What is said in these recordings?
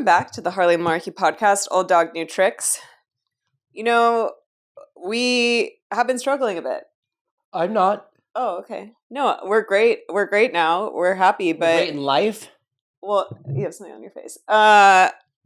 back to the Harley Markey podcast, Old Dog New Tricks. You know, we have been struggling a bit. I'm not. Oh, okay. No, we're great. We're great now. We're happy, but... We're great in life? Well, you have something on your face.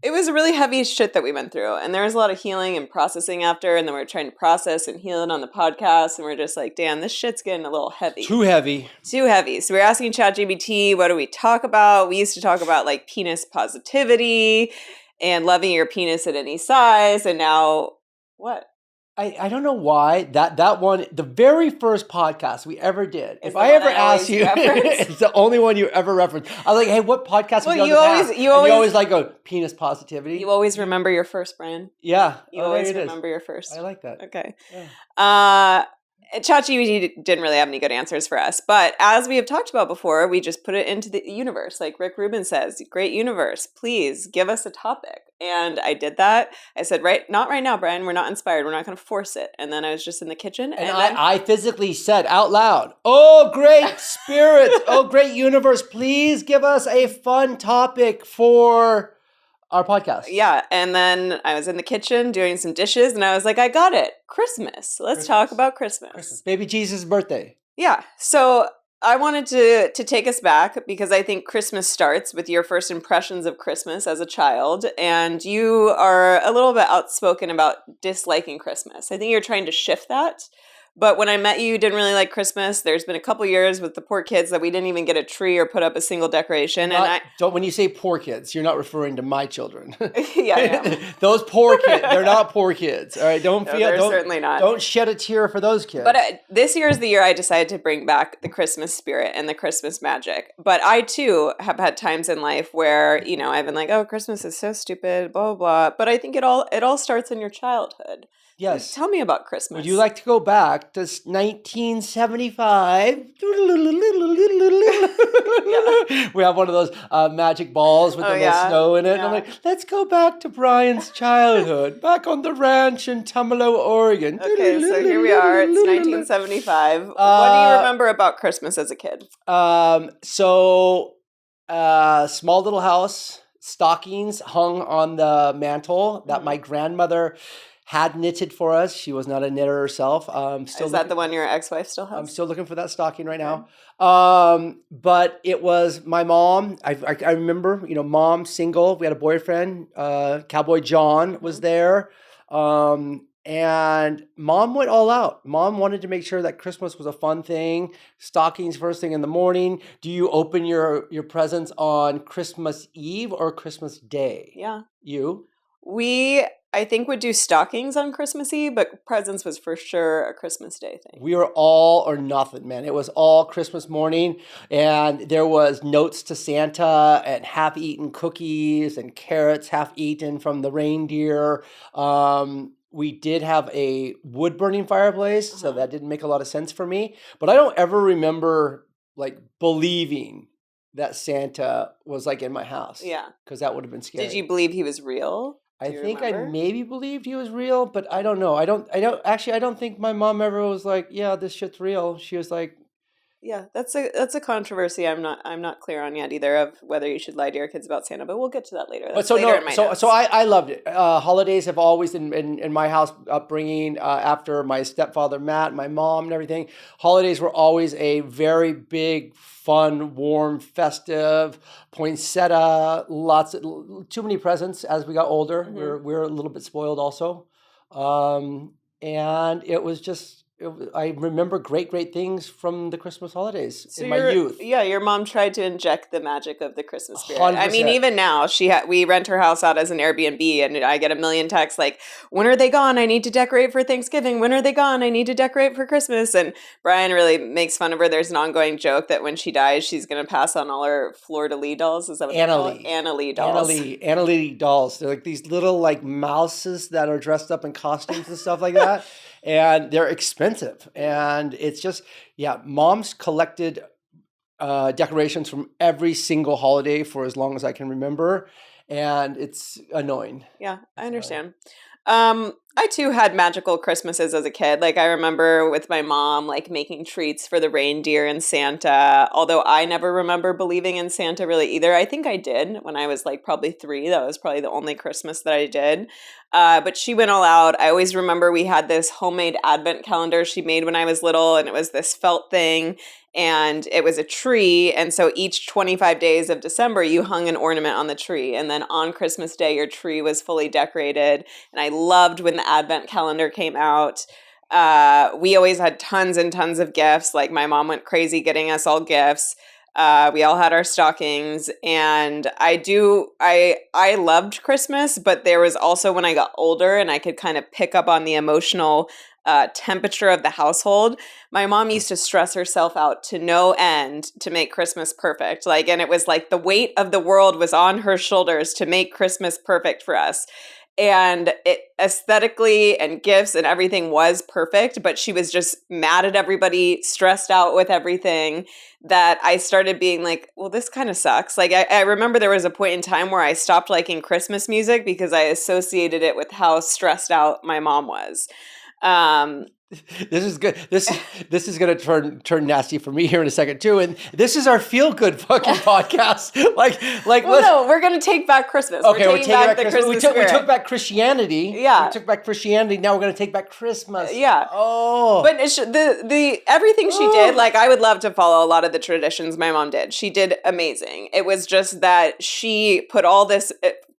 It was a really heavy shit that we went through, and there was a lot of healing and processing after, and then we're trying to process and heal it on the podcast, and we're just like, damn, this shit's getting a little heavy. Too heavy. Too heavy. So we're asking ChatGPT, what do we talk about? We used to talk about like penis positivity and loving your penis at any size, and now what? I don't know why that one, the very first podcast we ever did, Is if the I one ever I asked you, always it's the only one you ever referenced. I was like, hey, what podcast Well, have you you done in always- the past? you And you always- always like go, penis positivity. You always remember your first, Brian. Yeah. You Oh, always there it is. remember your first. I like that. Okay. Yeah. ChatGPT didn't really have any good answers for us, but as we have talked about before, we just put it into the universe. Like Rick Rubin says, great universe, please give us a topic. And I did that. I said, not right now, Brian. We're not inspired. We're not going to force it. And then I was just in the kitchen. And I physically said out loud, oh, great spirit, oh, great universe, please give us a fun topic for our podcast. Yeah. And then I was in the kitchen doing some dishes and I was like, I got it. Christmas. Let's talk about Christmas. Baby Jesus' birthday. Yeah. So I wanted to take us back because I think Christmas starts with your first impressions of Christmas as a child. And you are a little bit outspoken about disliking Christmas. I think you're trying to shift that. But when I met you, you didn't really like Christmas. There's been a couple years with the poor kids that we didn't even get a tree or put up a single decoration. When you say poor kids, you're not referring to my children. Yeah, those poor kids, they're not poor kids. All right, certainly not. Don't shed a tear for those kids. But this year is the year I decided to bring back the Christmas spirit and the Christmas magic. But I too have had times in life where I've been like, oh, Christmas is so stupid, blah blah blah. But I think it all starts in your childhood. Yes. So tell me about Christmas. Would you like to go back to 1975? Yeah. We have one of those magic balls with the little snow in it. Yeah. And I'm like, let's go back to Brian's childhood, back on the ranch in Tumalo, Oregon. Okay, so here we are. It's 1975. What do you remember about Christmas as a kid? Small little house, stockings hung on the mantle that my grandmother had knitted for us. She was not a knitter herself. Is that the one your ex-wife still has? I'm still looking for that stocking right now. But it was my mom. I remember, mom single. We had a boyfriend. Cowboy John was there. And mom went all out. Mom wanted to make sure that Christmas was a fun thing. Stockings first thing in the morning. Do you open your presents on Christmas Eve or Christmas Day? Yeah. You? I think would do stockings on Christmas Eve, but presents was for sure a Christmas Day thing. We were all or nothing, man. It was all Christmas morning, and there was notes to Santa and half-eaten cookies and carrots half-eaten from the reindeer. We did have a wood-burning fireplace, so that didn't make a lot of sense for me. But I don't ever remember believing that Santa was in my house. Yeah, because that would have been scary. Did you believe he was real? I think I maybe believed he was real, but I don't know. I don't think my mom ever was like, yeah, this shit's real. She was like, yeah, that's a controversy I'm not clear on yet either of whether you should lie to your kids about Santa, but we'll get to that later. I loved it. Holidays have always in my house upbringing after my stepfather Matt, my mom and everything. Holidays were always a very big, fun, warm, festive, poinsettia, too many presents as we got older. Mm-hmm. We're a little bit spoiled also. And it was just, I remember great things from the Christmas holidays in my youth. Yeah, your mom tried to inject the magic of the Christmas spirit. 100%. I mean, even now, we rent her house out as an Airbnb, and I get a million texts like, when are they gone? I need to decorate for Thanksgiving. When are they gone? I need to decorate for Christmas. And Brian really makes fun of her. There's an ongoing joke that when she dies, she's going to pass on all her fleur-de-lis dolls. Is that what Anna they call it? Anna Lee dolls. Anna Lee dolls. They're like these little mouses that are dressed up in costumes and stuff like that. And they're expensive. And it's just, mom's collected decorations from every single holiday for as long as I can remember. And it's annoying. Yeah, I understand. I too had magical Christmases as a kid. Like I remember with my mom, like making treats for the reindeer and Santa. Although I never remember believing in Santa really either. I think I did when I was like probably 3. That was probably the only Christmas that I did. But she went all out. I always remember we had this homemade advent calendar she made when I was little, and it was this felt thing and it was a tree. And so each 25 days of December, you hung an ornament on the tree. And then on Christmas Day, your tree was fully decorated. And I loved when the advent calendar came out. We always had tons and tons of gifts. Like my mom went crazy getting us all gifts. We all had our stockings, and I loved Christmas, but there was also when I got older and I could kind of pick up on the emotional temperature of the household. My mom used to stress herself out to no end to make Christmas perfect. Like, and it was like the weight of the world was on her shoulders to make Christmas perfect for us. And it aesthetically and gifts and everything was perfect, but she was just mad at everybody, stressed out with everything, that I started being like, well, this kind of sucks. Like I remember there was a point in time where I stopped liking Christmas music because I associated it with how stressed out my mom was. This is good. This is going to turn nasty for me here in a second too. And this is our feel good fucking podcast. Well, no, we're going to take back Christmas. Okay, we're taking back the Christmas we spirit. took back Christianity. Yeah, we took back Christianity. Now we're going to take back Christmas. Yeah. Oh, but the everything she did, like I would love to follow a lot of the traditions my mom did. She did amazing. It was just that she put all this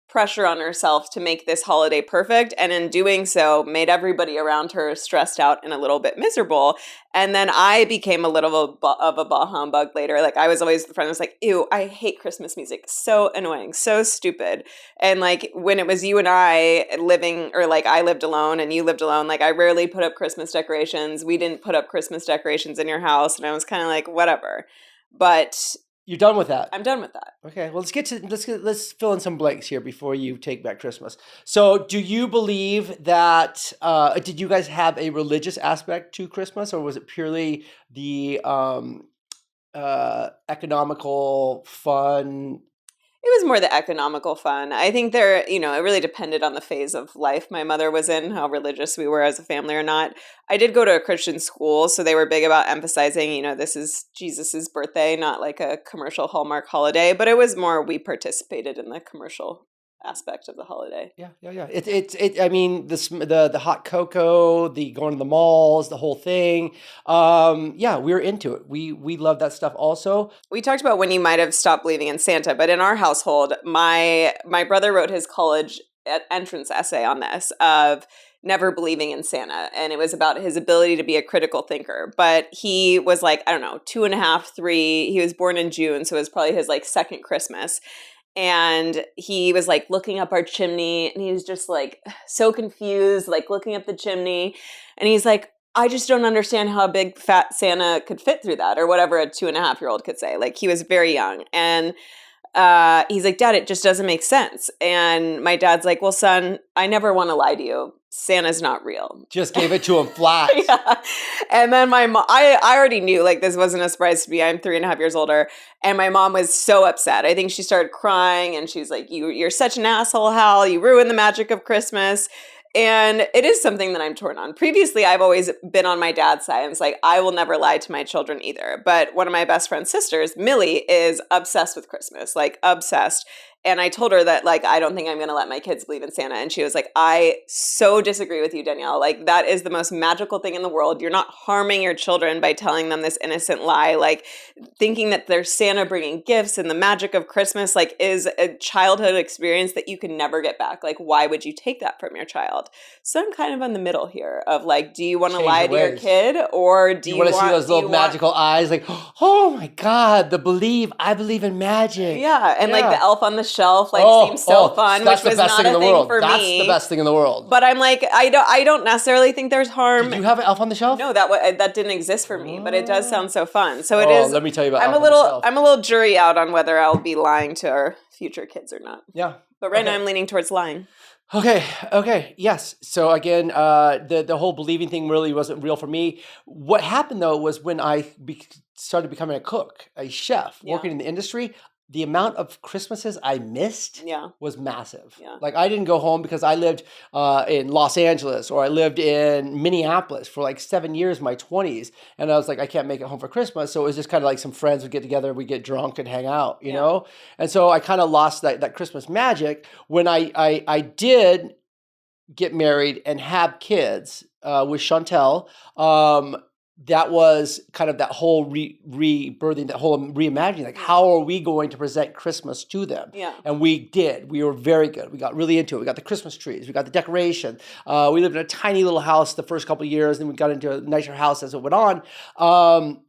pressure on herself to make this holiday perfect, and in doing so made everybody around her stressed out and a little bit miserable. And then I became a little of a bah humbug later. Like I was always the friend who was like, ew, I hate Christmas music, so annoying, so stupid. And like when it was you and I living, or like I lived alone and you lived alone, like I rarely put up Christmas decorations. We didn't put up Christmas decorations in your house, and I was kind of like, whatever. But you're done with that. I'm done with that. Okay, well, let's fill in some blanks here before you take back Christmas. So, do you believe that? Did you guys have a religious aspect to Christmas, or was it purely the economical fun? It was more the economical fun. I think it really depended on the phase of life my mother was in, how religious we were as a family or not. I did go to a Christian school, so they were big about emphasizing, this is Jesus's birthday, not like a commercial Hallmark holiday, but it was more we participated in the commercial aspect of the holiday. Yeah. I mean, the hot cocoa, the going to the malls, the whole thing. Yeah, we were into it. We love that stuff also. We talked about when you might have stopped believing in Santa, but in our household, my brother wrote his college entrance essay on this of never believing in Santa. And it was about his ability to be a critical thinker. But he was like, I don't know, 2.5, 3. He was born in June, so it was probably his like second Christmas. And he was like looking up our chimney, and he was just like so confused, like looking up the chimney. And he's like, I just don't understand how a big fat Santa could fit through that, or whatever a 2.5-year-old could say. Like he was very young. And he's like, Dad, it just doesn't make sense. And my dad's like, well, son, I never want to lie to you. Santa's not real. Just gave it to him flat. Yeah. And then my mom, I already knew like this wasn't a surprise to me. I'm 3.5 years older. And my mom was so upset. I think she started crying, and she's like, you're such an asshole, Hal. You ruined the magic of Christmas. And it is something that I'm torn on. Previously, I've always been on my dad's side. And it's like, I will never lie to my children either. But one of my best friend's sisters, Millie, is obsessed with Christmas, like obsessed. And I told her that, like, I don't think I'm going to let my kids believe in Santa. And she was like, I so disagree with you, Danielle. Like, that is the most magical thing in the world. You're not harming your children by telling them this innocent lie. Like, thinking that there's Santa bringing gifts and the magic of Christmas, like, is a childhood experience that you can never get back. Like, why would you take that from your child? So I'm kind of in the middle here of, like, do you want to lie to your kid? Or do you want to see those little magical eyes? Like, oh, my God, I believe in magic. Yeah, and, like, the elf on the shelf like seems so fun, which was not a thing for me. That's the best thing in the world. But I'm like, I don't necessarily think there's harm. Did you have an elf on the shelf? No, that didn't exist for me, but it does sound so fun. So it is. Let me tell you about. I'm a little jury out on whether I'll be lying to our future kids or not. Yeah, but right now I'm leaning towards lying. Okay, yes. So again, the whole believing thing really wasn't real for me. What happened though was when I started becoming a cook, a chef, working in the industry. the amount of Christmases I missed Yeah. was massive. Yeah. Like I didn't go home because I lived in Los Angeles or I lived in Minneapolis for like 7 years, my 20s. And I was like, I can't make it home for Christmas. So it was just kind of like some friends would get together, we get drunk and hang out, you Yeah. know? And so I kind of lost that Christmas magic when I did get married and have kids with Chantel. That was kind of that whole rebirthing, that whole reimagining. Like, how are we going to present Christmas to them? Yeah. And we did. We were very good. We got really into it. We got the Christmas trees. We got the decoration. We lived in a tiny little house the first couple of years, then we got into a nicer house as it went on.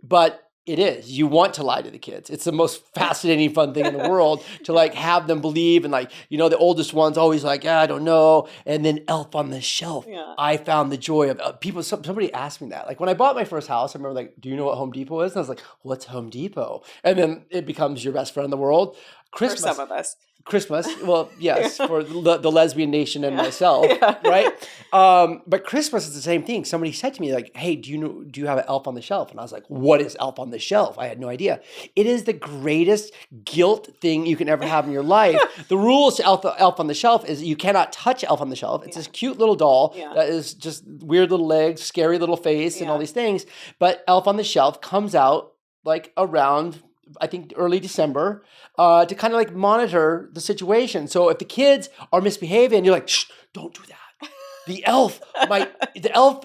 But it is. You want to lie to the kids. It's the most fascinating, fun thing in the world to like have them believe. And like, you know, the oldest one's always like, yeah, I don't know. And then Elf on the Shelf. Yeah. I found the joy of people. Somebody asked me that. Like when I bought my first house, I remember like, do you know what Home Depot is? And I was like, what's Home Depot? And then it becomes your best friend in the world. Christmas. For some of us. Christmas. Well, yes, for the lesbian nation and myself, Yeah. right? But Christmas is the same thing. Somebody said to me like, hey, do you have an Elf on the Shelf? And I was like, what is Elf on the Shelf? I had no idea. It is the greatest guilt thing you can ever have in your life. The rules to Elf on the Shelf is you cannot touch Elf on the Shelf. It's this cute little doll that is just weird little legs, scary little face, and all these things. But Elf on the Shelf comes out like around, I think, early December, to kind of like monitor the situation. So if the kids are misbehaving, you're like, shh, don't do that. The elf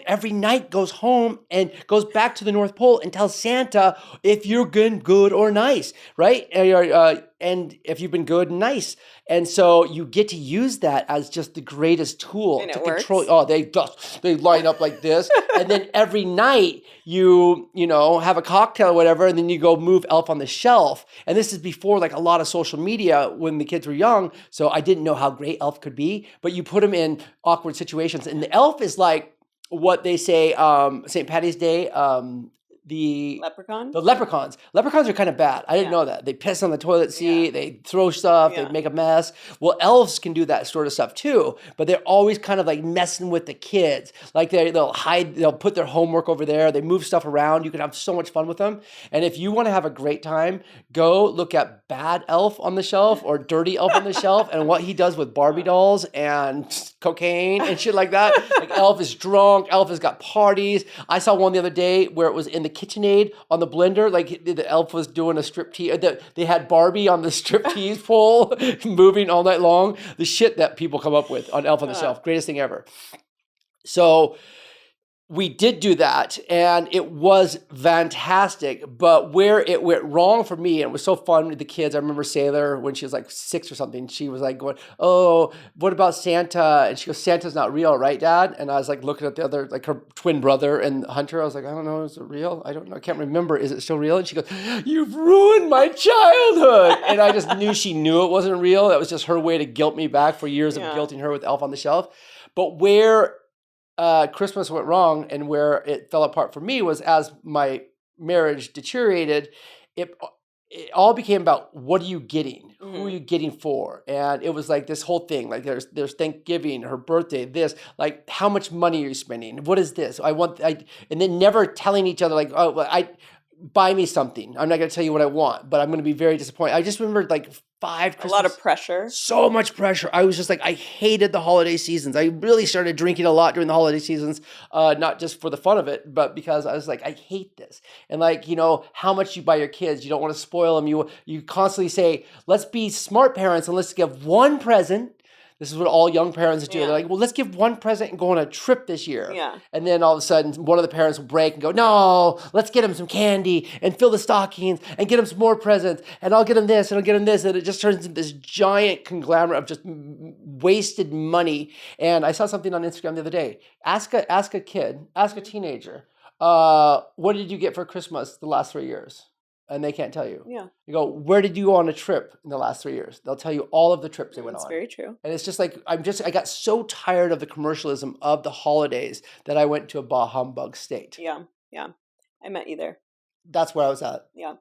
every night goes home and goes back to the North Pole and tells Santa if you're good or nice, right? And if you've been good and nice. And so you get to use that as just the greatest tool And to it control. works. Oh, they line up like this. And then every night you have a cocktail or whatever, and then you go move Elf on the Shelf. And this is before like a lot of social media when the kids were young. So I didn't know how great Elf could be, but you put him in awkward situations. And the elf is like what they say, St. Patty's Day, the Leprechaun? leprechauns. Leprechauns are kind of bad. I didn't know that. They piss on the toilet seat. They throw stuff. They make a mess. Well, elves can do that sort of stuff too, but they're always kind of like messing with the kids. Like they'll hide, they'll put their homework over there. They move stuff around. You can have so much fun with them. And if you want to have a great time, go look at Bad Elf on the Shelf or Dirty Elf on the Shelf and what he does with Barbie dolls and cocaine and shit like that. Like Elf is drunk. Elf has got parties. I saw one the other day where it was in the KitchenAid on the blender, like the elf was doing a striptease. They had Barbie on the striptease pole, moving all night long. The shit that people come up with on Elf on the Shelf, greatest thing ever. So we did do that, and it was fantastic. But where it went wrong for me, and it was so fun with the kids. I remember Sailor, when she was like 6 or something, she was like going, "Oh, what about Santa?" And she goes, "Santa's not real, right, Dad?" And I was like looking at the other, like her twin brother and Hunter. I was like, "I don't know, is it real? I don't know. I can't remember. Is it still real?" And she goes, "You've ruined my childhood." And I just knew she knew it wasn't real. That was just her way to guilt me back for years of guilting her with Elf on the Shelf. But where Christmas went wrong and where it fell apart for me was as my marriage deteriorated, it all became about what are you getting? Mm-hmm. Who are you getting for? And it was like this whole thing, like there's Thanksgiving, her birthday, this, like how much money are you spending? What is this? And then never telling each other like, oh, well, buy me something. I'm not going to tell you what I want, but I'm going to be very disappointed. I just remember like 5 Christmas. A lot of pressure. So much pressure. I was just like, I hated the holiday seasons. I really started drinking a lot during the holiday seasons, not just for the fun of it, but because I was like, I hate this. And like, how much you buy your kids, you don't want to spoil them. You constantly say, let's be smart parents and let's give one present. This is what all young parents do. They're like, well, let's give one present and go on a trip this year. Yeah. And then all of a sudden, one of the parents will break and go, no, let's get them some candy and fill the stockings and get them some more presents. And I'll get them this and I'll get them this. And it just turns into this giant conglomerate of just wasted money. And I saw something on Instagram the other day. Ask a kid, ask a teenager, what did you get for Christmas the last 3 years? And they can't tell you. Yeah. You go, where did you go on a trip in the last 3 years? They'll tell you all of the trips they went on. That's very true. And it's just like, I got so tired of the commercialism of the holidays that I went to a bah humbug state. Yeah. Yeah. I met you there. That's where I was at. Yeah.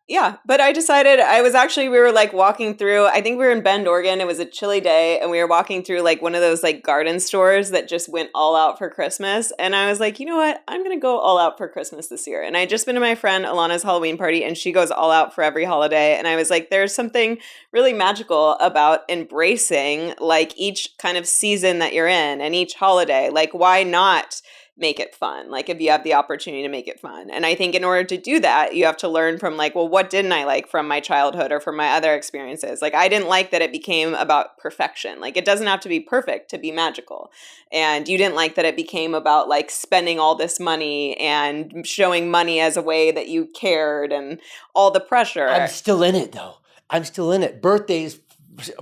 Yeah, but I decided we were like walking through, I think we were in Bend, Oregon. It was a chilly day and we were walking through like one of those like garden stores that just went all out for Christmas. And I was like, you know what? I'm going to go all out for Christmas this year. And I just been to my friend Alana's Halloween party and she goes all out for every holiday. And I was like, there's something really magical about embracing like each kind of season that you're in and each holiday. Like, why not make it fun, like if you have the opportunity to make it fun? And I think in order to do that, you have to learn from like, well, what didn't I like from my childhood or from my other experiences? Like, I didn't like that it became about perfection. Like, it doesn't have to be perfect to be magical. And you didn't like that it became about like spending all this money and showing money as a way that you cared and all the I'm pressure. still in it though. I'm still in it. Birthdays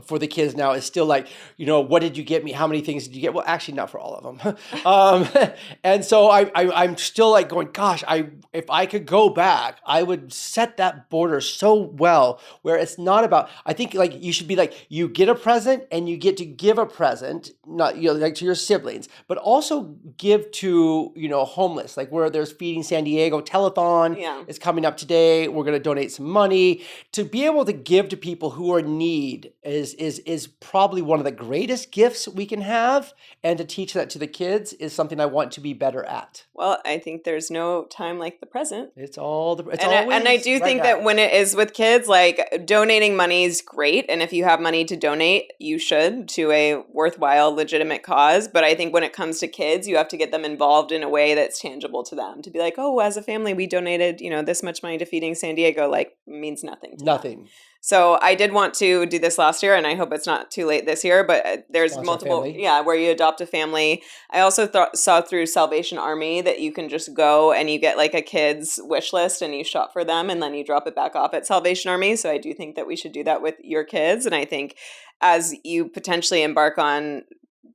for the kids now is still like, what did you get me? How many things did you get? Well, actually, not for all of them. And so I'm still like going, gosh, if I could go back, I would set that border so well where it's not about, I think like you should be like, you get a present and you get to give a present, not, like to your siblings, but also give to, homeless, like where there's Feeding San Diego telethon Yeah. is coming up today. We're going to donate some money to be able to give to people who are in need is probably one of the greatest gifts we can have, and to teach that to the kids is something I want to be better at. Well, I think there's no time like the present. It's always And I do right think now. that when it is with kids, like donating money is great. And if you have money to donate, you should to a worthwhile, legitimate cause. But I think when it comes to kids, you have to get them involved in a way that's tangible to them. To be like, oh, as a family, we donated, this much money to Feeding San Diego, like means nothing to them. Nothing. So I did want to do this last year, and I hope it's not too late this year. But there's Sponsor a multiple, family. yeah, where you adopt a family. I also saw through Salvation Army that you can just go and you get like a kid's wish list and you shop for them, and then you drop it back off at Salvation Army. So I do think that we should do that with your kids, and I think as you potentially embark on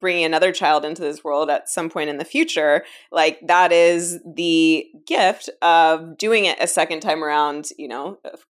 bringing another child into this world at some point in the future, like that is the gift of doing it a second time around,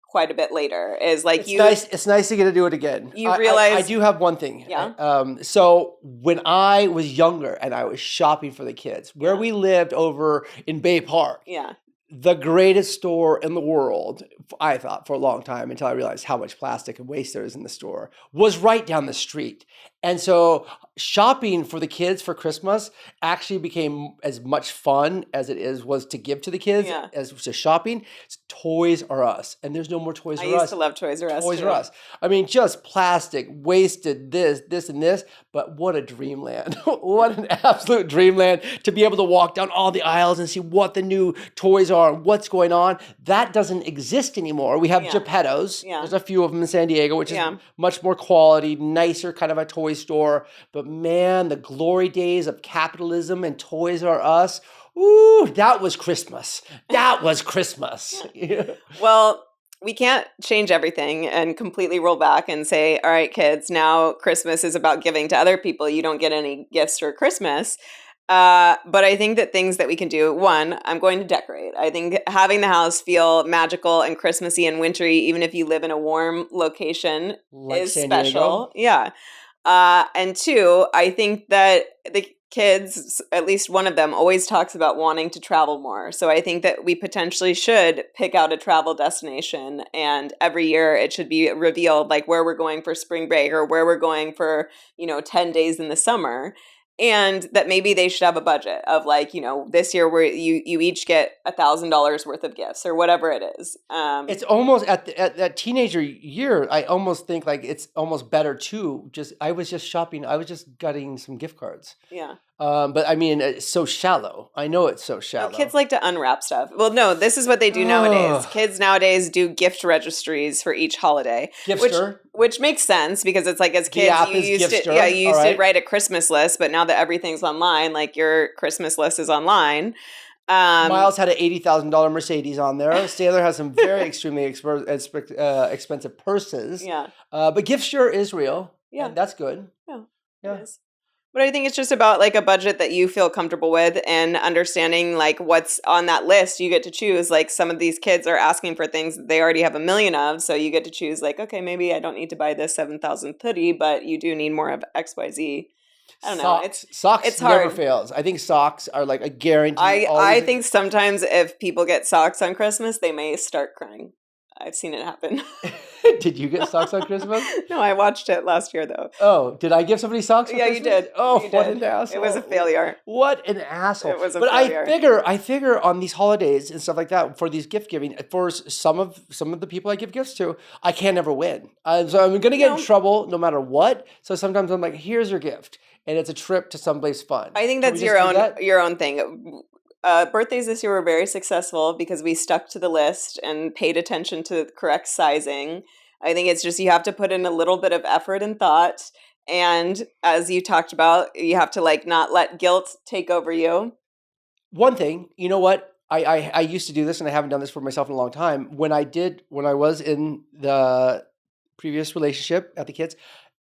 quite a bit later, is like It's nice to get to do it again. you realize. I do have one thing. Yeah. So when I was younger and I was shopping for the kids, where we lived over in Bay Park, Yeah. the greatest store in the world, I thought for a long time until I realized how much plastic and waste there is in the store, was right down the street. And so shopping for the kids for Christmas actually became as much fun as was to give to the kids as to shopping. It's Toys R Us. And there's no more Toys R Us. I used to love Toys R Us. Toys too. R Us. I mean, just plastic, wasted this, and this. But what a dreamland. What an absolute dreamland to be able to walk down all the aisles and see what the new toys are and what's going on. That doesn't exist anymore. We have Geppetto's. Yeah. There's a few of them in San Diego, which is much more quality, nicer kind of a toy store. But man, the glory days of capitalism and Toys R Us, ooh, that was Christmas. That was Christmas. Well, we can't change everything and completely roll back and say, all right, kids, now Christmas is about giving to other people. You don't get any gifts for Christmas. But I think that things that we can do, one, I'm going to decorate. I think having the house feel magical and Christmassy and wintry, even if you live in a warm location, Like is San special. Diego. Yeah. And two, I think that the kids, at least one of them, always talks about wanting to travel more. So I think that we potentially should pick out a travel destination, and every year it should be revealed like where we're going for spring break or where we're going for, 10 days in the summer. And that maybe they should have a budget of like, this year where you each get $1,000 worth of gifts or whatever it is. It's almost at that teenager year. I almost think like it's almost better too. I was just shopping. I was just getting some gift cards. Yeah. But I mean, it's so shallow. I know it's so shallow. Well, kids like to unwrap stuff. Well, no, this is what they do nowadays. Kids nowadays do gift registries for each holiday. Gifster. Which makes sense because it's like as kids you used to write a Christmas list, but now that everything's online, like your Christmas list is online. Miles had an $80,000 Mercedes on there. Sailor has some very extremely expensive purses. Yeah. But Gifster is real. Yeah. And that's good. Yeah. Yeah. It is. But I think it's just about like a budget that you feel comfortable with and understanding like what's on that list. You get to choose. Like some of these kids are asking for things that they already have a million of. So you get to choose like, okay, maybe I don't need to buy this 7,000th hoodie, but you do need more of XYZ. I don't know. Socks It's never hard. fails. I think socks are like a guarantee. I Always. think sometimes if people get socks on Christmas, they may start crying. I've seen it happen. Did you get socks on Christmas? No, I watched it last year though. Oh, did I give somebody socks for Yeah, you Christmas? did. Oh, You what did. an It was a asshole. failure. What an asshole. It was a But failure. I figure on these holidays and stuff like that, for these gift giving, for some of the people I give gifts to, I can't ever win. So I'm going to get in No. trouble no matter what. So sometimes I'm like, here's your gift. And it's a trip to someplace fun. I think Can that's we just do that? your own thing. Birthdays this year were very successful because we stuck to the list and paid attention to the correct sizing. I think it's just you have to put in a little bit of effort and thought. And as you talked about, you have to like not let guilt take over you. One thing, you know what? I used to do this and I haven't done this for myself in a long time. When I was in the previous relationship at the kids,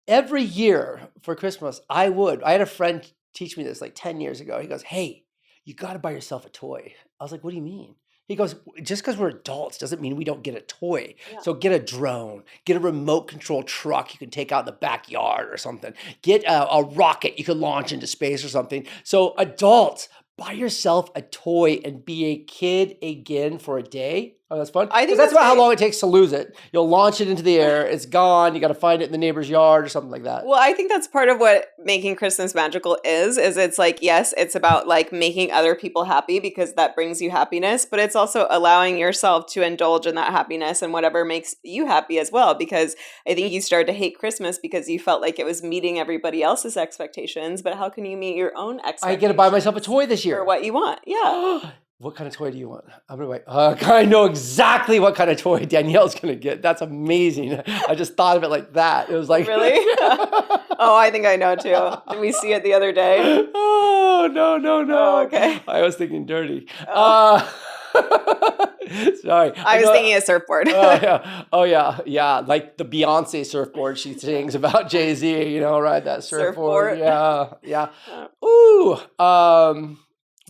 every year for Christmas, I had a friend teach me this like 10 years ago. He goes, "Hey, you got to buy yourself a toy." I was like, "What do you mean?" He goes, "Just because we're adults doesn't mean we don't get a toy. Yeah. So get a drone, get a remote control truck you can take out in the backyard or something. Get a rocket you can launch into space or something." So adults, buy yourself a toy and be a kid again for a day. Oh, that's fun. I think That's about how great. long it takes to lose it. You'll launch it into the air. It's gone. You got to find it in the neighbor's yard or something like that. Well, I think that's part of what making Christmas magical is it's like, yes, it's about like making other people happy because that brings you happiness, but it's also allowing yourself to indulge in that happiness and whatever makes you happy as well. Because I think you started to hate Christmas because you felt like it was meeting everybody else's expectations, but how can you meet your own expectations? I get to buy myself a toy this year. For what you want. Yeah. What kind of toy do you want? I'm gonna wait. I know exactly what kind of toy Danielle's gonna get. That's amazing. I just thought of it like that. It was like Really? Oh, I think I know too. Did we see it the other day? Oh no. Oh, okay. I was thinking dirty. Oh. Sorry. I was thinking a surfboard. Oh yeah. Like the Beyonce surfboard she sings about Jay-Z. You know, right? That surfboard. Yeah. Ooh.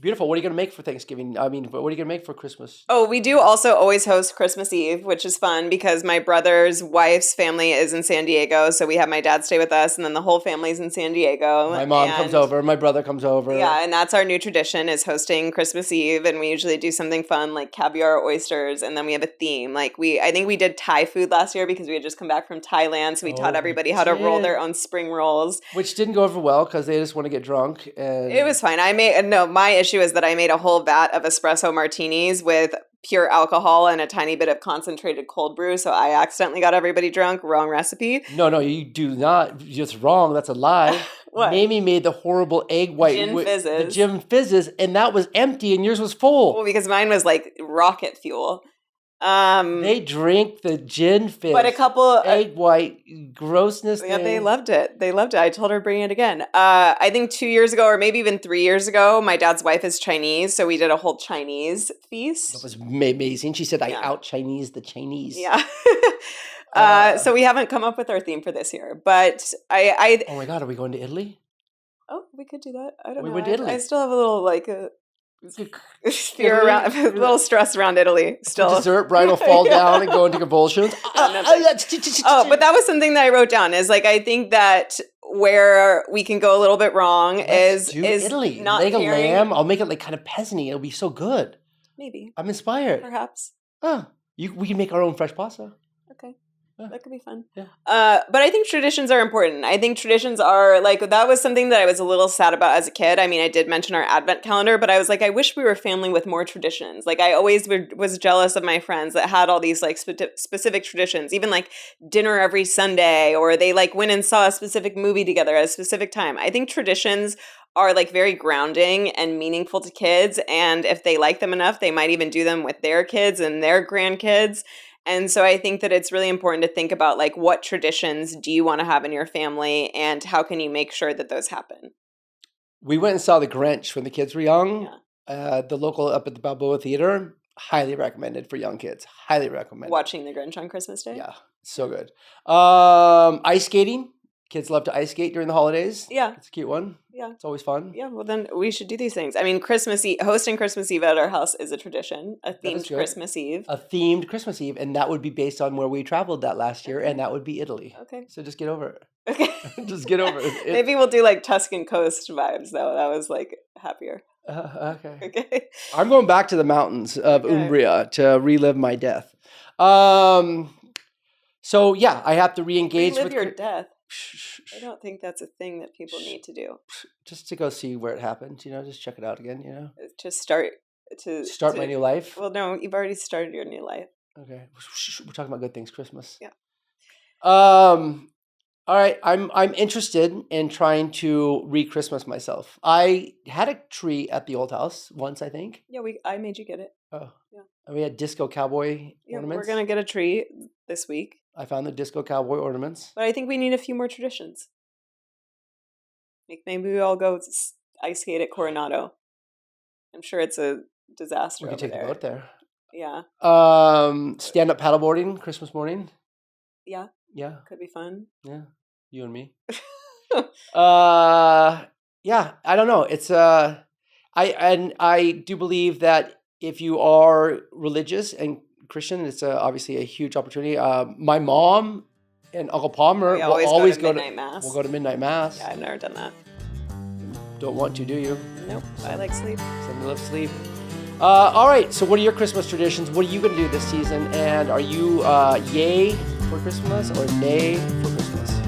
Beautiful. What are you going to make for Thanksgiving? I mean, what are you going to make for Christmas? Oh, we do also always host Christmas Eve, which is fun because my brother's wife's family is in San Diego. So we have my dad stay with us and then the whole family's in San Diego. My mom comes over. My brother comes over. Yeah, and that's our new tradition is hosting Christmas Eve. And we usually do something fun like caviar oysters. And then we have a theme. I think we did Thai food last year because we had just come back from Thailand. So we taught everybody how to roll their own spring rolls. Which didn't go over well because they just want to get drunk. And it was fine. My issue is that I made a whole vat of espresso martinis with pure alcohol and a tiny bit of concentrated cold brew. So I accidentally got everybody drunk. Wrong recipe. No, you do not. It's wrong. That's a lie. What? Mamie made the horrible egg white. The gin fizzes, and that was empty, and yours was full. Well, because mine was like rocket fuel. They drink the gin fizz. But a couple egg white grossness. Yeah, they loved it. I told her bring it again. I think 2 years ago, or maybe even 3 years ago, my dad's wife is Chinese, so we did a whole Chinese feast. That was amazing. She said, "I out Chinese the Chinese." Yeah. So we haven't come up with our theme for this year, but I. Oh my God, are we going to Italy? Oh, we could do that. I don't know. We went to Italy. I still have a little fear around, a little stress around Italy still. The dessert bride will fall down and go into convulsions. Oh, but that was something that I wrote down is like, I think that where we can go a little bit wrong is Italy. Not leg caring. A lamb. I'll make it like kind of peasant-y. It'll be so good. Maybe. I'm inspired. Perhaps. We can make our own fresh pasta. Okay. That could be fun. Yeah. But I think traditions are important. I think traditions are like, that was something that I was a little sad about as a kid. I mean, I did mention our advent calendar, but I was like, I wish we were a family with more traditions. Like I always was jealous of my friends that had all these like specific traditions, even like dinner every Sunday, or they like went and saw a specific movie together at a specific time. I think traditions are like very grounding and meaningful to kids. And if they like them enough, they might even do them with their kids and their grandkids. And so I think that it's really important to think about like what traditions do you want to have in your family and how can you make sure that those happen? We went and saw the Grinch when the kids were young. Yeah. The local up at the Balboa Theater. Highly recommended for young kids. Highly recommended. Watching the Grinch on Christmas Day? Yeah, so good. Ice skating. Kids love to ice skate during the holidays. Yeah. It's a cute one. Yeah. It's always fun. Yeah, well then we should do these things. I mean, Christmas Eve, hosting Christmas Eve at our house is a tradition, a That is themed good. Christmas Eve. A themed Christmas Eve, and that would be based on where we traveled that last year, and that would be Italy. Okay. So just get over it. Okay. Just get over it. Maybe we'll do like Tuscan coast vibes though. That was like happier. Okay. Okay. I'm going back to the mountains of Okay. Umbria to relive my death. So yeah, I have to re-engage Relive with your death. Shh. I don't think that's a thing that people need to do. Just to go see where it happened, just check it out again, Just start my new life. Well, no, you've already started your new life. Okay. We're talking about good things, Christmas. Yeah. All right, I'm interested in trying to re-Christmas myself. I had a tree at the old house once, I think. Yeah, I made you get it. Oh. Yeah. And we had disco cowboy Yeah, ornaments. we're gonna get a tree this week. I found the disco cowboy ornaments. But I think we need a few more traditions. Like maybe we all go ice skate at Coronado. I'm sure it's a disaster We could over take there. the boat there. Yeah. Stand-up paddleboarding Christmas morning. Yeah. Yeah. Could be fun. Yeah. You and me. Yeah, I don't know. It's I do believe that if you are religious and Christian, it's obviously a huge opportunity. My mom and Uncle Palmer We will always always go to midnight mass. We'll go to midnight mass. Yeah, I've never done that. Don't want to, do you? Nope. I like sleep. Somebody loves sleep. All right. So, what are your Christmas traditions? What are you going to do this season? And are you yay for Christmas or nay for Christmas?